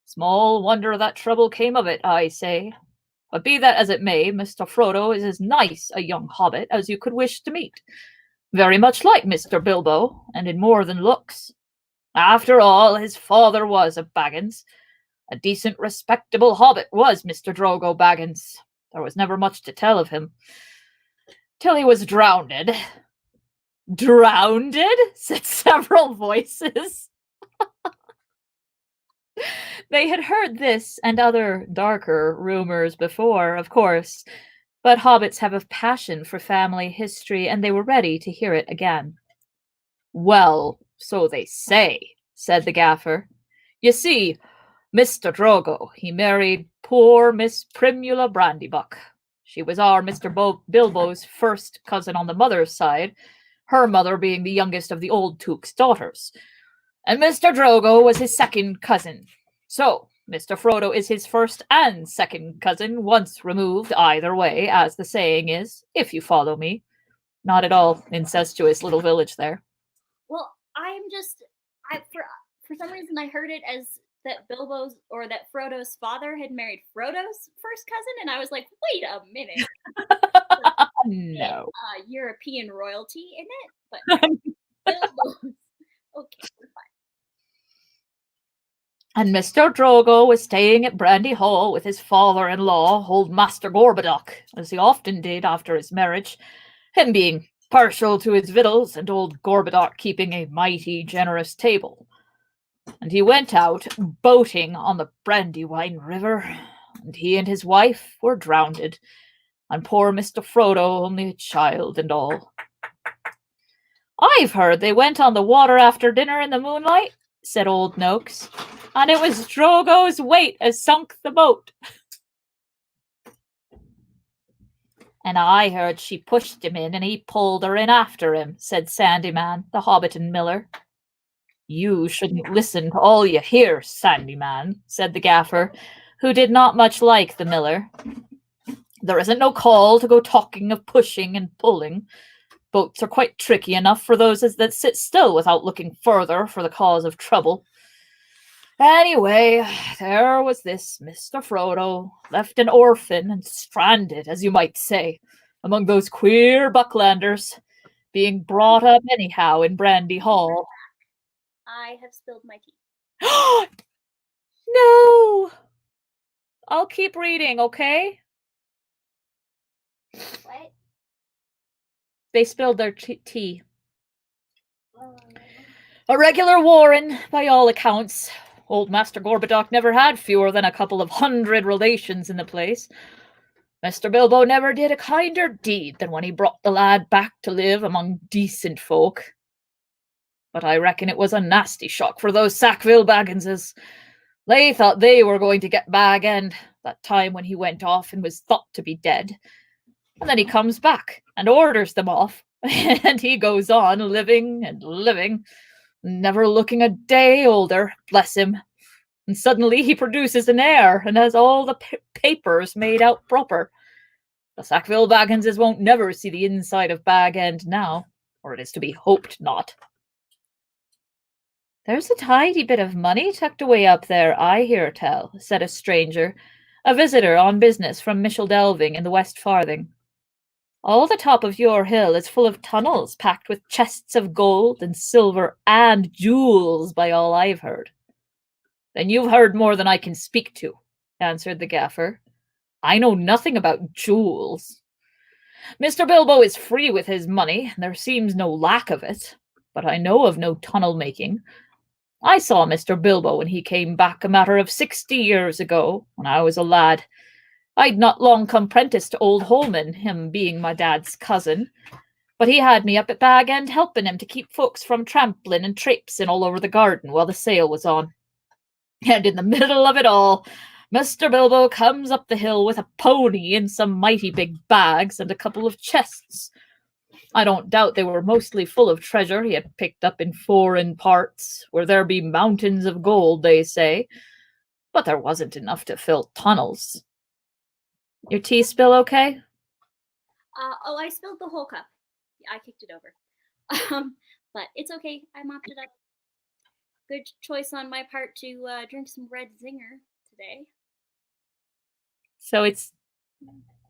S2: Small wonder that trouble came of it, I say. But be that as it may, Mr. Frodo is as nice a young hobbit as you could wish to meet. Very much like Mr. Bilbo, and in more than looks. After all, his father was a Baggins. A decent, respectable hobbit was Mr. Drogo Baggins. There was never much to tell of him. Till he was drowned. Drowned? Said several voices. They had heard this and other darker rumors before, of course, But hobbits have a passion for family history, and they were ready to hear it again. Well, so they say, said the gaffer. You see, Mr. Drogo, he married poor Miss Primula Brandybuck. She was our Mr. Bilbo's first cousin on the mother's side, her mother being the youngest of the old Took's daughters. And Mr. Drogo was his second cousin. So, Mr. Frodo is his first and second cousin, once removed either way, as the saying is, if you follow me. Not at all incestuous little village there.
S1: Well, for some reason I heard it as that Frodo's father had married Frodo's first cousin, and I was like, wait a minute.
S2: No.
S1: European royalty in it, but Bilbo's. Okay, we're fine.
S2: And Mr. Drogo was staying at Brandy Hall with his father-in-law, old Master Gorboduc, as he often did after his marriage, him being partial to his victuals and old Gorboduc keeping a mighty generous table. And he went out boating on the Brandywine River, and he and his wife were drowned, and poor Mr. Frodo only a child and all. I've heard they went on the water after dinner in the moonlight, said old Noakes, and it was Drogo's weight as sunk the boat. And I heard she pushed him in and he pulled her in after him, said Sandyman, the Hobbiton miller. You shouldn't listen to all you hear, Sandyman, said the gaffer, who did not much like the miller. There isn't no call to go talking of pushing and pulling. Boats are quite tricky enough for those that sit still without looking further for the cause of trouble. Anyway, there was this Mr. Frodo, left an orphan and stranded, as you might say, among those queer Bucklanders, being brought up anyhow in Brandy Hall.
S1: I have spilled my tea.
S2: No! I'll keep reading, okay?
S3: What?
S2: They spilled their tea. A regular warren, by all accounts. Old Master Gorboduc never had fewer than a couple of 100 relations in the place. Mr. Bilbo never did a kinder deed than when he brought the lad back to live among decent folk. But I reckon it was a nasty shock for those Sackville Bagginses. They thought they were going to get Bag End that time when he went off and was thought to be dead. And then he comes back and orders them off, and he goes on living and living, never looking a day older, bless him. And suddenly he produces an heir and has all the papers made out proper. The Sackville Bagginses won't never see the inside of Bag End now, or it is to be hoped not. There's a tidy bit of money tucked away up there, I hear tell, said a stranger, a visitor on business from Micheldelving in the West Farthing. All the top of your hill is full of tunnels packed with chests of gold and silver and jewels, by all I've heard. Then you've heard more than I can speak to, answered the gaffer. I know nothing about jewels. Mr. Bilbo is free with his money, and there seems no lack of it, but I know of no tunnel making. I saw Mr. Bilbo when he came back a matter of 60 years ago, when I was a lad. I'd not long come prentice to old Holman, him being my dad's cousin, but he had me up at Bag End helping him to keep folks from trampling and traipsing all over the garden while the sale was on. And in the middle of it all, Mr. Bilbo comes up the hill with a pony and some mighty big bags and a couple of chests. I don't doubt they were mostly full of treasure he had picked up in foreign parts, where there be mountains of gold, they say, but there wasn't enough to fill tunnels. Your tea spill okay?
S1: I spilled the whole cup. I kicked it over. But it's okay. I mopped it up. Good choice on my part to drink some red zinger today.
S2: So it's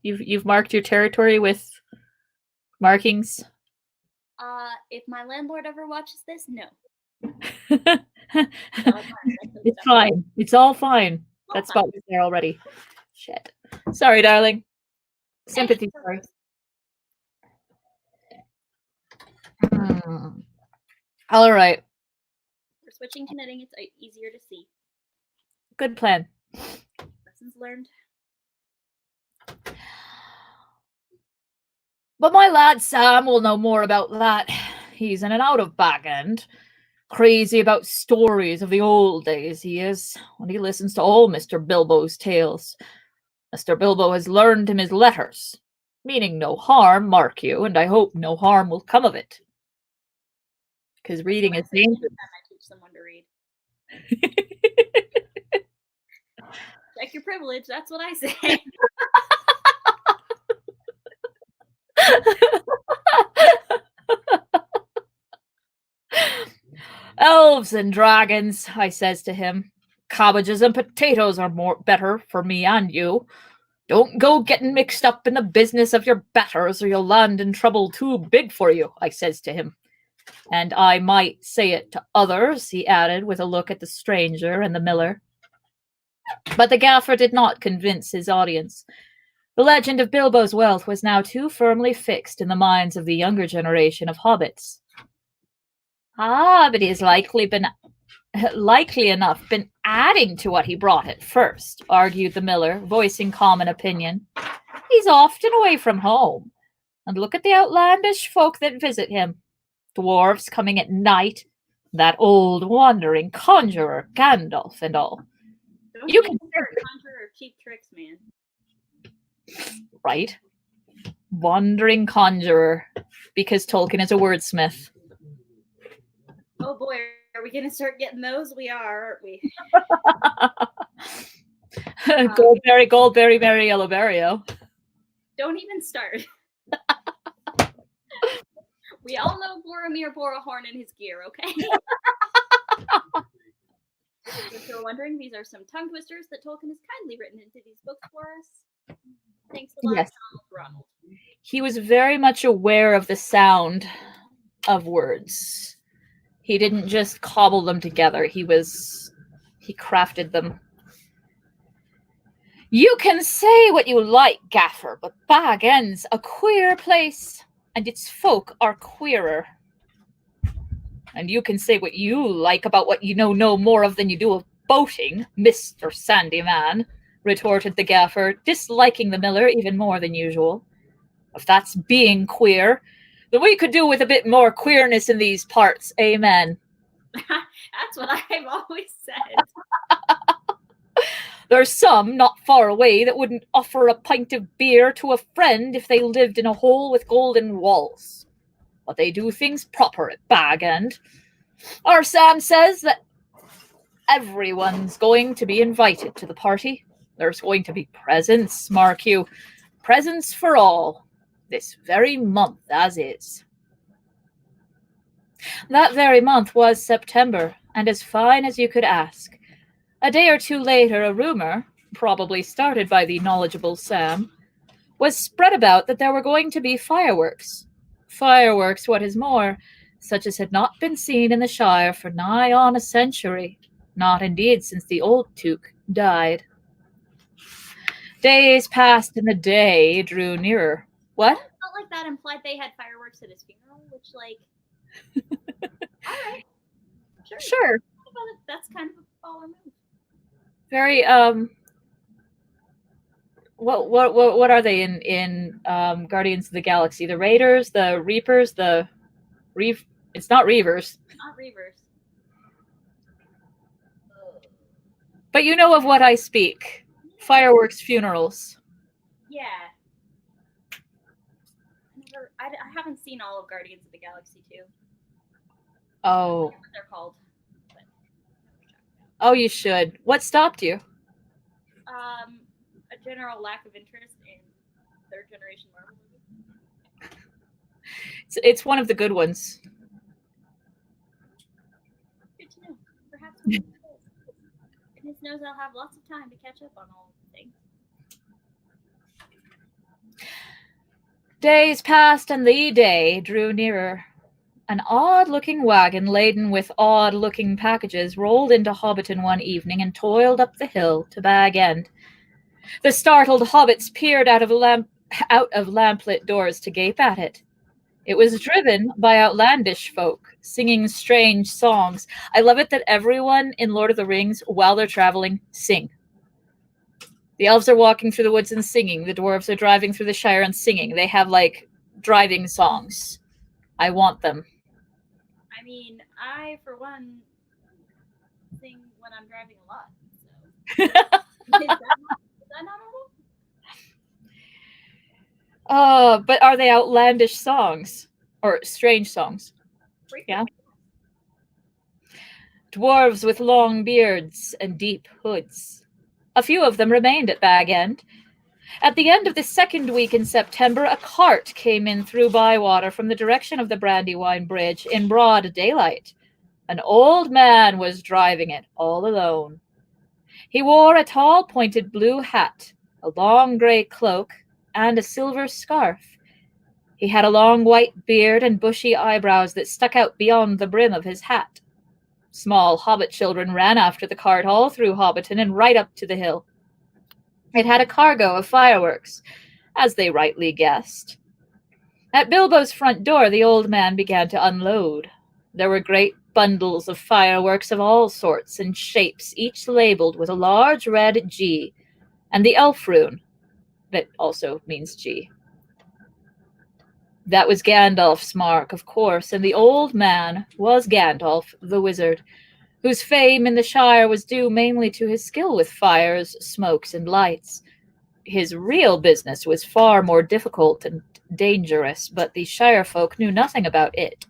S2: you've marked your territory with markings?
S1: If my landlord ever watches this, no.
S2: It's fine. It's all fine. That spot was there already. Shit. Sorry, darling. Sympathy. Sorry. All right.
S1: We're switching to knitting. It's easier to see.
S2: Good plan.
S1: Lessons learned.
S2: But my lad Sam will know more about that. He's in and out of Bag End. Crazy about stories of the old days, he is, when he listens to all Mr. Bilbo's tales. Mr. Bilbo has learned him his letters, meaning no harm, mark you, and I hope no harm will come of it. Because reading is dangerous.
S1: I teach someone to read. Check your privilege, that's what I say.
S2: Elves and dragons, I says to him. Cabbages and potatoes are better for me and you. Don't go getting mixed up in the business of your betters, or you'll land in trouble too big for you, I says to him. And I might say it to others, he added, with a look at the stranger and the miller. But the gaffer did not convince his audience. The legend of Bilbo's wealth was now too firmly fixed in the minds of the younger generation of hobbits. Ah, but he's likely enough been adding to what he brought at first, argued the miller, voicing common opinion. He's often away from home, and look at the outlandish folk that visit him. Dwarves coming at night, that old wandering conjurer, Gandalf, and all.
S1: Don't
S2: You can
S1: conjure cheap tricks, man.
S2: Right? Wandering conjurer, because Tolkien is a wordsmith.
S1: Oh boy, are we gonna start getting those? We are, aren't we?
S2: Goldberry, Mary Yellowberry.
S1: Don't even start. We all know Boromir bore a horn in his gear, okay? If you're wondering, these are some tongue twisters that Tolkien has kindly written into these books for us. Thanks a lot,
S2: Yes.
S1: Ronald.
S2: He was very much aware of the sound of words. He didn't just cobble them together. He crafted them. You can say what you like, Gaffer, but Bag End's a queer place, and its folk are queerer. And you can say what you like about what you know no more of than you do of boating, Mr. Sandyman, retorted the Gaffer, disliking the miller even more than usual. If that's being queer, then we could do with a bit more queerness in these parts, amen.
S1: That's what I've always said.
S2: There's some not far away that wouldn't offer a pint of beer to a friend if they lived in a hole with golden walls. But they do things proper at Bag End. Our Sam says that everyone's going to be invited to the party. There's going to be presents, mark you. Presents for all. This very month as is. That very month was September, and as fine as you could ask. A day or two later, a rumor, probably started by the knowledgeable Sam, was spread about that there were going to be fireworks. Fireworks, what is more, such as had not been seen in the Shire for nigh on a century, not indeed since the old Took died. Days passed and the day drew nearer. What?
S1: I felt like that implied they had fireworks at his funeral, which, like, all right,
S2: Sure.
S1: That's kind of a baller move.
S2: Very what are they in Guardians of the Galaxy? The Raiders, the Reapers, it's not Reavers.
S1: Not Reavers.
S2: But you know of what I speak. Fireworks funerals.
S1: Yeah. I haven't seen all of Guardians of the Galaxy 2.
S2: Oh.
S1: I don't know what they're called. But
S2: Oh, you should. What stopped you?
S1: A general lack of interest in third generation Marvel movies.
S2: It's one of the good ones.
S1: Good to know. Perhaps when goodness knows I'll have lots of time to catch up on all the things.
S2: Days passed and the day drew nearer. An odd-looking wagon laden with odd-looking packages rolled into Hobbiton one evening and toiled up the hill to Bag End. The startled hobbits peered out of lamplit doors to gape at it. It was driven by outlandish folk, singing strange songs. I love it that everyone in Lord of the Rings, while they're traveling, sing. The elves are walking through the woods and singing. The dwarves are driving through the Shire and singing. They have, like, driving songs. I want them.
S1: I mean, I, for one, sing when I'm driving a lot. So. Is that not normal?
S2: But are they outlandish songs? Or strange songs? Yeah. Dwarves with long beards and deep hoods. A few of them remained at Bag End. At the end of the second week in September, a cart came in through Bywater from the direction of the Brandywine Bridge in broad daylight. An old man was driving it, all alone. He wore a tall, pointed blue hat, a long grey cloak, and a silver scarf. He had a long white beard and bushy eyebrows that stuck out beyond the brim of his hat. Small hobbit children ran after the cart all through Hobbiton and right up to the hill. It had a cargo of fireworks, as they rightly guessed. At Bilbo's front door, the old man began to unload. There were great bundles of fireworks of all sorts and shapes, each labeled with a large red G, and the elf rune, that also means G. That was Gandalf's mark, of course, and the old man was Gandalf, the wizard, whose fame in the Shire was due mainly to his skill with fires, smokes, and lights. His real business was far more difficult and dangerous, but the Shire folk knew nothing about it.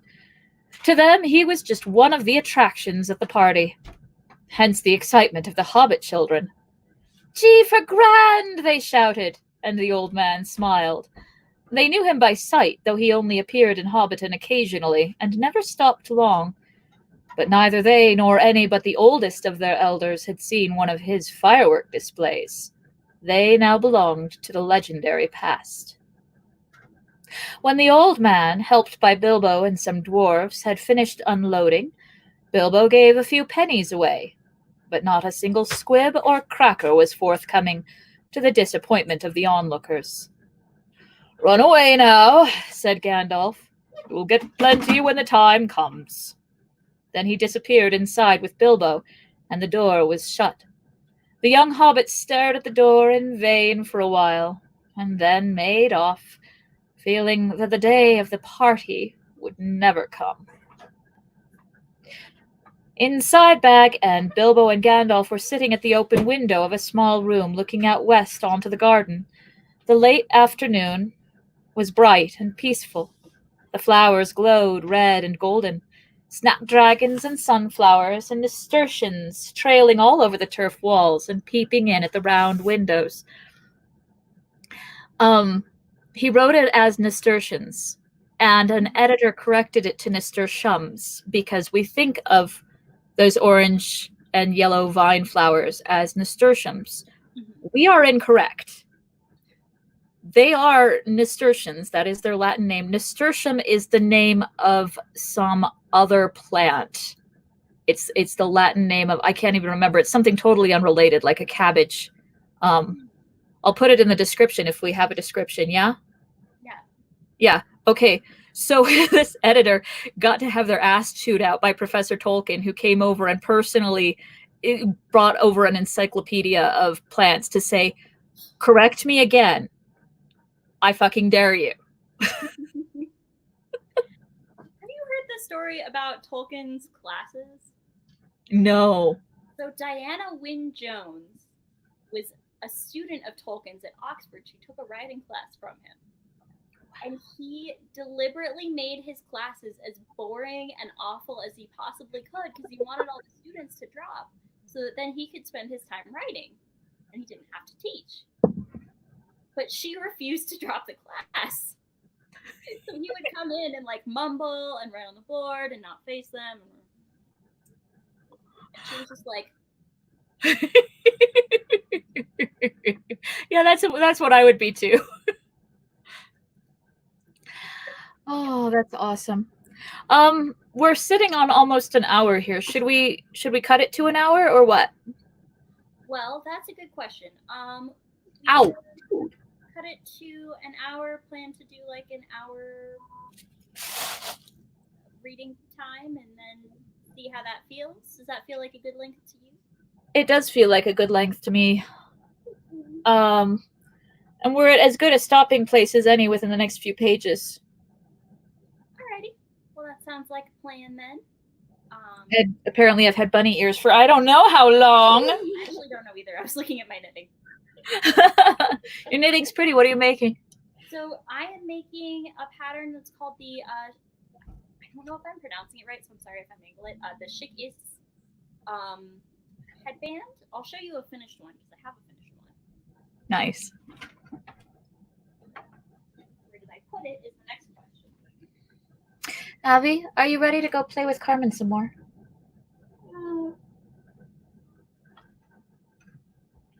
S2: To them, he was just one of the attractions of the party. Hence the excitement of the Hobbit children. "Gee for grand!" they shouted, and the old man smiled. They knew him by sight, though he only appeared in Hobbiton occasionally, and never stopped long. But neither they nor any but the oldest of their elders had seen one of his firework displays. They now belonged to the legendary past. When the old man, helped by Bilbo and some dwarves, had finished unloading, Bilbo gave a few pennies away, but not a single squib or cracker was forthcoming, to the disappointment of the onlookers. "Run away now," said Gandalf. "You'll get plenty when the time comes." Then he disappeared inside with Bilbo, and the door was shut. The young hobbits stared at the door in vain for a while, and then made off, feeling that the day of the party would never come. Inside Bag End, Bilbo and Gandalf were sitting at the open window of a small room looking out west onto the garden. The late afternoon was bright and peaceful. The flowers glowed red and golden. Snapdragons and sunflowers and nasturtians trailing all over the turf walls and peeping in at the round windows. He wrote it as nasturtians, and an editor corrected it to nasturtiums because we think of those orange and yellow vine flowers as nasturtiums. We are incorrect. They are nasturtians. That is their Latin name. Nasturtium is the name of some other plant. It's the Latin name of, I can't even remember. It's something totally unrelated, like a cabbage. I'll put it in the description if we have a description, yeah? Yeah, okay. So this editor got to have their ass chewed out by Professor Tolkien, who came over and personally brought over an encyclopedia of plants to say, "Correct me again. I fucking dare you."
S1: Have you heard the story about Tolkien's classes?
S2: No.
S1: So Diana Wynne Jones was a student of Tolkien's at Oxford. She took a writing class from him. And he deliberately made his classes as boring and awful as he possibly could because he wanted all the students to drop so that then he could spend his time writing and he didn't have to teach. But she refused to drop the class. So he would come in and like mumble and write on the board and not face them. And she was just like,
S2: yeah, that's what I would be too. Oh, that's awesome. We're sitting on almost an hour here. Should we cut it to an hour or what?
S1: Well, that's a good question.
S2: Ow.
S1: Cut it to an hour. Plan to do like an hour reading time, and then see how that feels. Does that feel like a good length to you?
S2: It does feel like a good length to me. And we're at as good a stopping place as any within the next few pages.
S1: Alrighty. Well, that sounds like a plan then.
S2: And apparently I've had bunny ears for I don't know how long.
S1: I actually don't know either. I was looking at my knitting.
S2: Your knitting's pretty. What are you making?
S1: So I am making a pattern that's called the, I don't know if I'm pronouncing it right, so I'm sorry if I mangle it. The Shik-is headband. I'll show you a finished one because I have a finished one.
S2: Nice.
S1: Where did I put it is the next question.
S2: Avi, are you ready to go play with Carmen some more?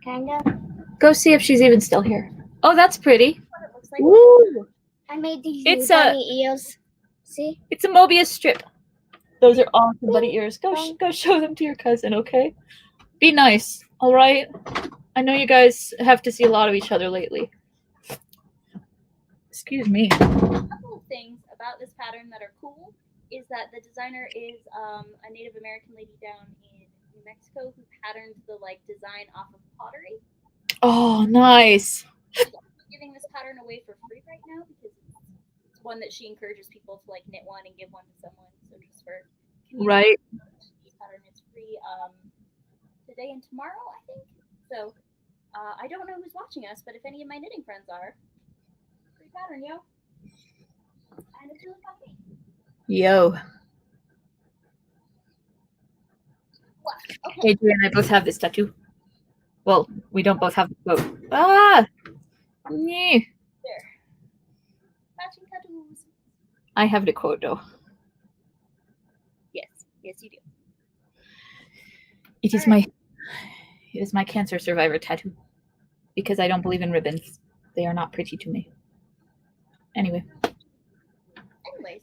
S3: Kind of.
S2: Go see if she's even still here. Oh, that's pretty.
S1: What it looks like.
S2: Woo!
S3: I made these
S2: It's
S3: new
S2: a-
S3: bunny ears. See?
S2: It's a Mobius strip. Those are awesome bunny ears. Go show them to your cousin, okay? Be nice, all right? I know you guys have to see a lot of each other lately. Excuse me.
S1: A couple of things about this pattern that are cool is that the designer is a Native American lady down in New Mexico who patterned the design off of pottery.
S2: Oh, nice.
S1: She's also giving this pattern away for free right now because it's one that she encourages people to knit one and give one to someone. So just for community,
S2: Right.
S1: this pattern is free today and tomorrow, I think. So I don't know who's watching us, but if any of my knitting friends are, free pattern, yo. And it's really funny.
S2: Yo.
S1: Okay.
S2: Adrian and I both have this tattoo. Well, we don't both have the quote. Ah! Yeah.
S1: There. Matching tattoos.
S2: I have the quote, though.
S1: Yes. Yes, you do.
S2: It is my cancer survivor tattoo. Because I don't believe in ribbons. They are not pretty to me. Anyway.
S1: Anyways.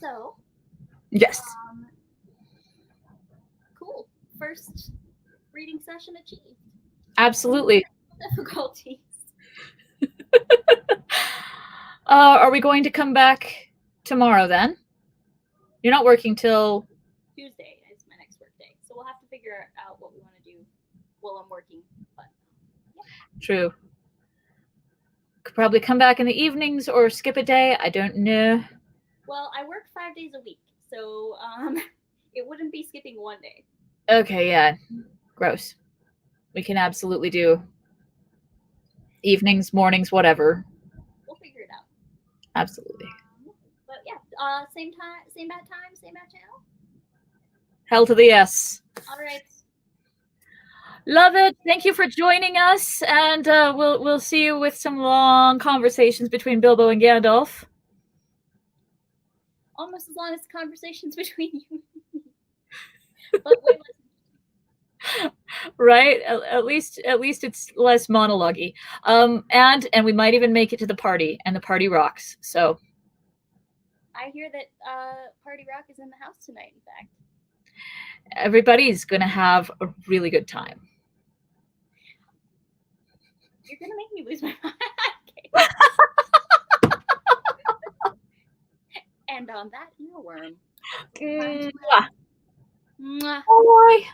S1: So.
S2: Yes.
S1: Cool. First reading session achieved.
S2: Absolutely.
S1: Difficulties.
S2: Are we going to come back tomorrow then? You're not working till
S1: Tuesday is my next work day. So we'll have to figure out what we want to do while I'm working. But
S2: True. Could probably come back in the evenings or skip a day. I don't know.
S1: well, I work 5 days a week, so it wouldn't be skipping one day.
S2: Okay, yeah. Gross. We can absolutely do evenings, mornings, whatever.
S1: We'll figure it out.
S2: Absolutely.
S1: But yeah, same time, same bad time, same bad channel.
S2: Hell to the yes.
S1: All right.
S2: Love it. Thank you for joining us, and we'll see you with some long conversations between Bilbo and Gandalf.
S1: Almost as long as the conversations between you and me. But way less.
S2: Right? At least it's less monologue-y. And we might even make it to the party, and the party rocks. So
S1: I hear that Party Rock is in the house tonight, in fact.
S2: everybody's gonna have a really good time.
S1: You're gonna make me lose my mind. And on that earworm.
S2: Mwah.
S1: Mwah.
S2: Bye.